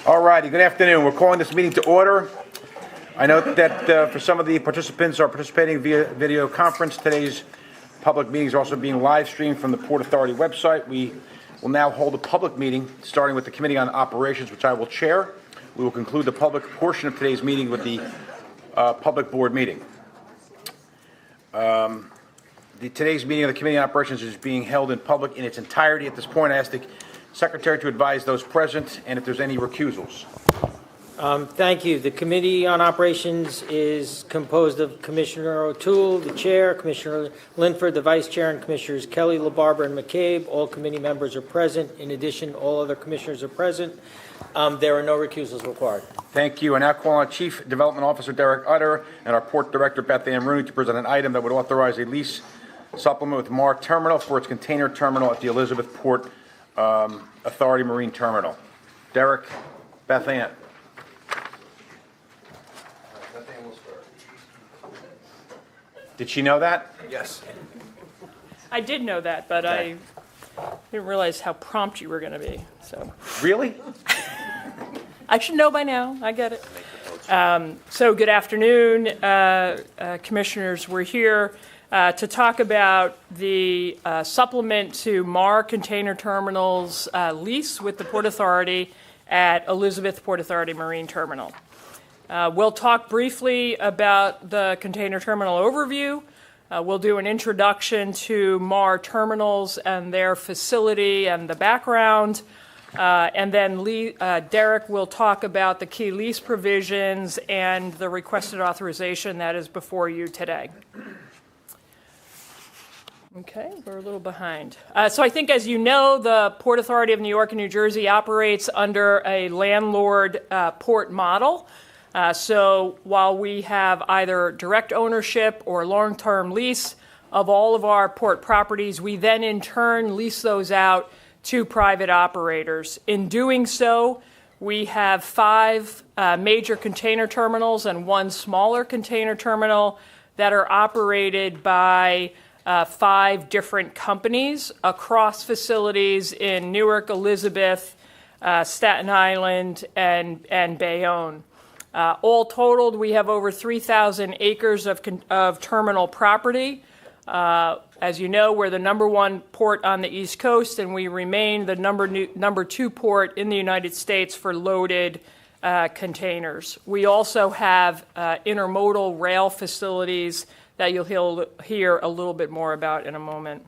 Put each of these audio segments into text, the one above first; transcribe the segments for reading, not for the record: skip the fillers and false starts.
All righty, good afternoon. We're calling this meeting to order. I note that for some of the participants are participating via video conference. Today's public meetings are also being live streamed from the Port Authority website. We will now hold a public meeting, starting with the Committee on Operations, which I will chair. We will conclude the public portion of today's meeting with the public board meeting. Today's meeting of the Committee on Operations is being held in public in its entirety. At this point, I ask the Secretary to advise those present and if there's any recusals. Thank you. The Committee on Operations is composed of Commissioner O'Toole, the Chair, Commissioner Linford, the Vice Chair, and Commissioners Kelly, LaBarbera, and McCabe. All committee members are present. In addition, all other commissioners are present. There are no recusals required. Thank you. I now call on Chief Development Officer Derek Utter and our Port Director Beth Ann Rooney to present an item that would authorize a lease supplement with Mar Terminal for its container terminal at the Elizabeth Port Authority Marine Terminal. Derek, Beth Ann. Did she know that? Yes. I did know that, but Okay. I didn't realize how prompt you were going to be. So Really? I should know by now. I get it. So good afternoon, commissioners. We're here to talk about the supplement to Mar Container Terminal's lease with the Port Authority at Elizabeth Port Authority Marine Terminal. We'll talk briefly about the container terminal overview. We'll do an introduction to Mar Terminals and their facility and the background. And then Derek will talk about the key lease provisions and the requested authorization that is before you today. Okay, we're a little behind. So I think, as you know, the Port Authority of New York and New Jersey operates under a landlord port model. So while we have either direct ownership or long-term lease of all of our port properties, we then in turn lease those out to private operators. In doing so, we have 5 major container terminals and 1 smaller container terminal that are operated by 5 different companies across facilities in Newark, Elizabeth, Staten Island, and Bayonne. All totaled, we have over 3,000 acres of terminal property. As you know, we're the #1 port on the East Coast, and we remain the number 2 port in the United States for loaded containers. We also have intermodal rail facilities that you'll hear a little bit more about in a moment.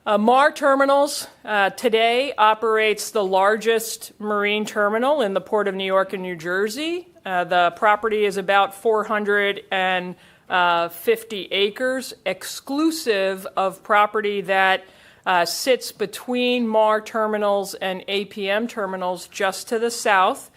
Mar Terminals today operates the largest marine terminal in the Port of New York and New Jersey. The property is about 450 acres, exclusive of property that sits between Mar Terminals and APM Terminals just to the south.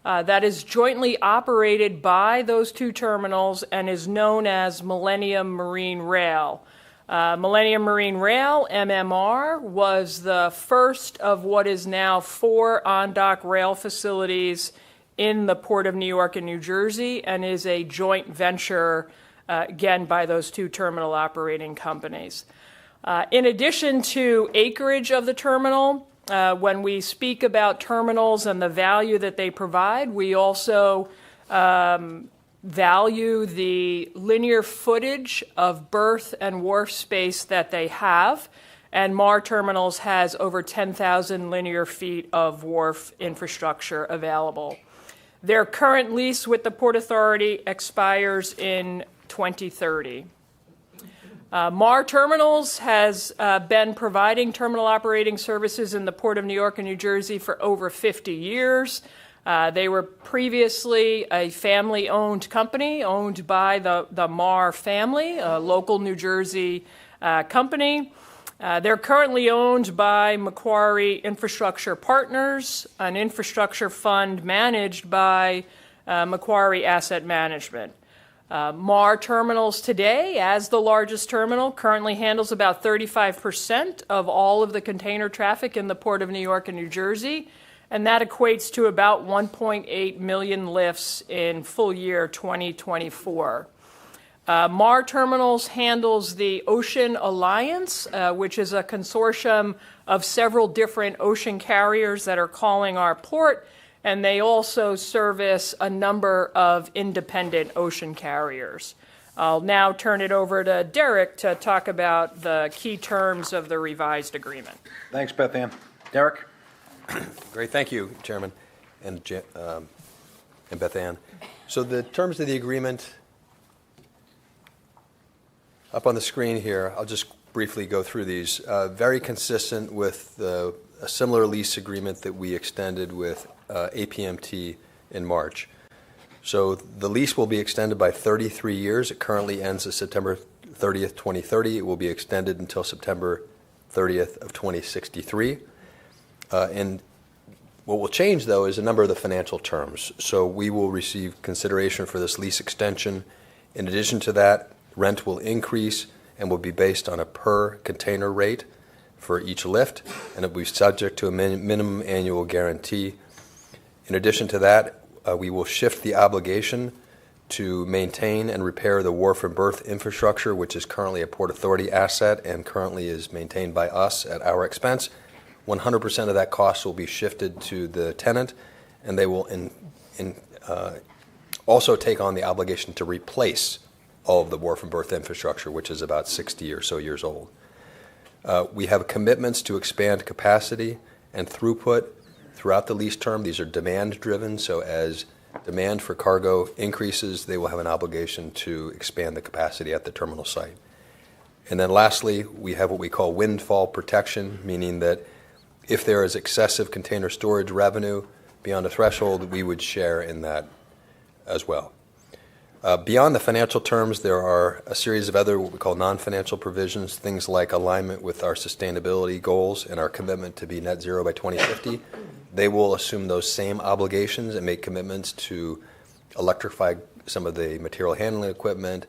That is jointly operated by those 2 terminals and is known as Millennium Marine Rail. Millennium Marine Rail, MMR, was the first of what is now 4 on-dock rail facilities in the Port of New York and New Jersey, and is a joint venture, again, by those 2 terminal operating companies. In addition to acreage of the terminal, when we speak about terminals and the value that they provide, we also value the linear footage of berth and wharf space that they have, and Mar Terminals has over 10,000 linear feet of wharf infrastructure available. Their current lease with the Port Authority expires in 2030. Mar Terminals has been providing terminal operating services in the Port of New York and New Jersey for over 50 years. They were previously a family-owned company owned by the Mar family, a local New Jersey company. They're currently owned by Macquarie Infrastructure Partners, an infrastructure fund managed by Macquarie Asset Management. Mar Terminals today, as the largest terminal, currently handles about 35% of all of the container traffic in the Port of New York and New Jersey, and that equates to about 1.8 million lifts in full year 2024. Mar Terminals handles the Ocean Alliance, which is a consortium of several different ocean carriers that are calling our port, and they also service a number of independent ocean carriers. I'll now turn it over to Derek to talk about the key terms of the revised agreement. Thanks, Beth Ann. Derek? Great, thank you, Chairman and Beth Ann. So the terms of the agreement up on the screen here, I'll just briefly go through these. Very consistent with a similar lease agreement that we extended with APMT in March. So the lease will be extended by 33 years. It currently ends at September 30th, 2030. It will be extended until September 30th of 2063. And what will change, though, is a number of the financial terms. So we will receive consideration for this lease extension. In addition to that, rent will increase and will be based on a per container rate for each lift, and it will be subject to a minimum annual guarantee. In addition to that, we will shift the obligation to maintain and repair the wharf and berth infrastructure, which is currently a Port Authority asset and currently is maintained by us at our expense. 100% of that cost will be shifted to the tenant, and they will also take on the obligation to replace all of the wharf and berth infrastructure, which is about 60 or so years old. We have commitments to expand capacity and throughput throughout the lease term. These are demand-driven, so as demand for cargo increases, they will have an obligation to expand the capacity at the terminal site. And then lastly, we have what we call windfall protection, meaning that if there is excessive container storage revenue beyond a threshold, we would share in that as well. Beyond the financial terms, there are a series of other what we call non-financial provisions, things like alignment with our sustainability goals and our commitment to be net zero by 2050. They will assume those same obligations and make commitments to electrify some of the material handling equipment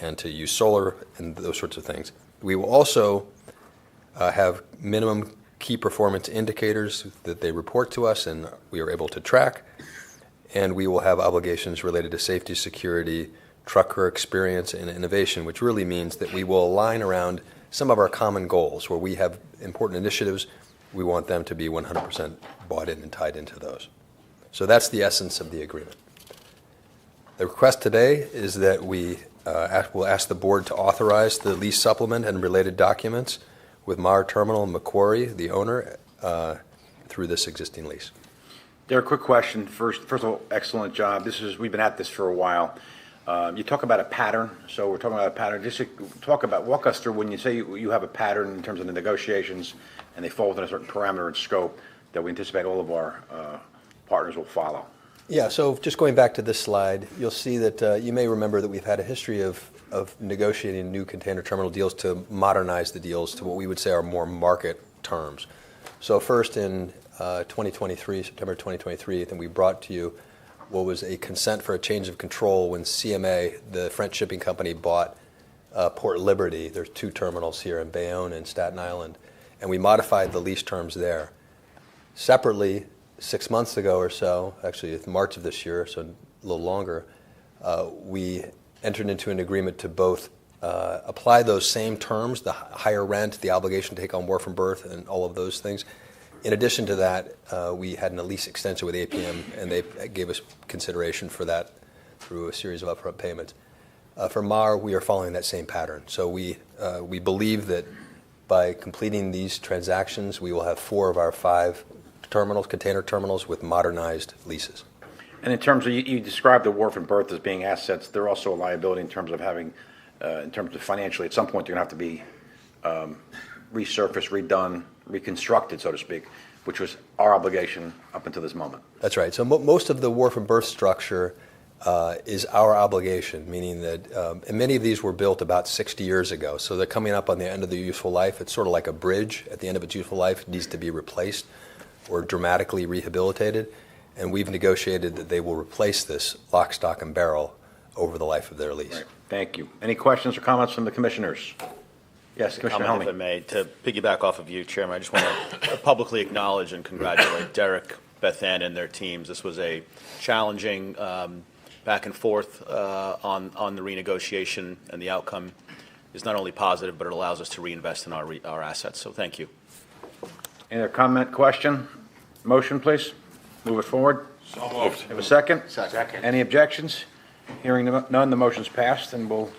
and to use solar and those sorts of things. We will also have minimum key performance indicators that they report to us and we are able to track. And we will have obligations related to safety, security, trucker experience, and innovation, which really means that we will align around some of our common goals. Where we have important initiatives, we want them to be 100% bought in and tied into those. So that's the essence of the agreement. The request today is that we will ask the board to authorize the lease supplement and related documents with Mar Terminal and Macquarie, the owner, through this existing lease. Derek, quick question. First of all, excellent job. We've been at this for a while. You talk about a pattern, so we're talking about a pattern. Just walk us through when you say you have a pattern in terms of the negotiations and they fall within a certain parameter and scope that we anticipate all of our partners will follow. Yeah, so just going back to this slide, you'll see that you may remember that we've had a history of negotiating new container terminal deals to modernize the deals to what we would say are more market terms. So first in 2023, September 2023, I think we brought to you what was a consent for a change of control when CMA, the French shipping company, bought Port Liberty. There's two terminals here in Bayonne and Staten Island, and we modified the lease terms there. Separately, 6 months ago or so, actually it's March of this year, so a little longer, we entered into an agreement to both apply those same terms, the higher rent, the obligation to take on wharf and berth, and all of those things. In addition to that, we had a lease extension with APM, and they gave us consideration for that through a series of upfront payments. For MAR, we are following that same pattern. So we believe that by completing these transactions, we will have 4 of our 5 terminals, container terminals, with modernized leases. And in terms of, you described the wharf and berth as being assets, they're also a liability in terms of having, in terms of financially, at some point they're going to have to be resurfaced, redone, reconstructed, so to speak, which was our obligation up until this moment. That's right. So most of the wharf and berth structure is our obligation, meaning that and many of these were built about 60 years ago. So they're coming up on the end of their useful life. It's sort of like a bridge at the end of its useful life. It needs to be replaced or dramatically rehabilitated. And we've negotiated that they will replace this lock, stock, and barrel over the life of their lease. Right. Thank you. Any questions or comments from the commissioners? Yes, Commissioner Comment, Helmy. if I may, to piggyback off of you, Chairman, I just want to publicly acknowledge and congratulate Derek, Beth Ann, and their teams. This was a challenging back and forth on the renegotiation, and the outcome is not only positive, but it allows us to reinvest in our assets. So thank you. Any other comment, question? Motion, please. Move it forward. So moved. Have a second? Second. Any objections? Hearing none, the motion's passed, and we'll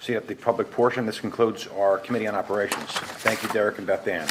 see at the public portion. This concludes our Committee on Operations. Thank you, Derek and Beth Ann.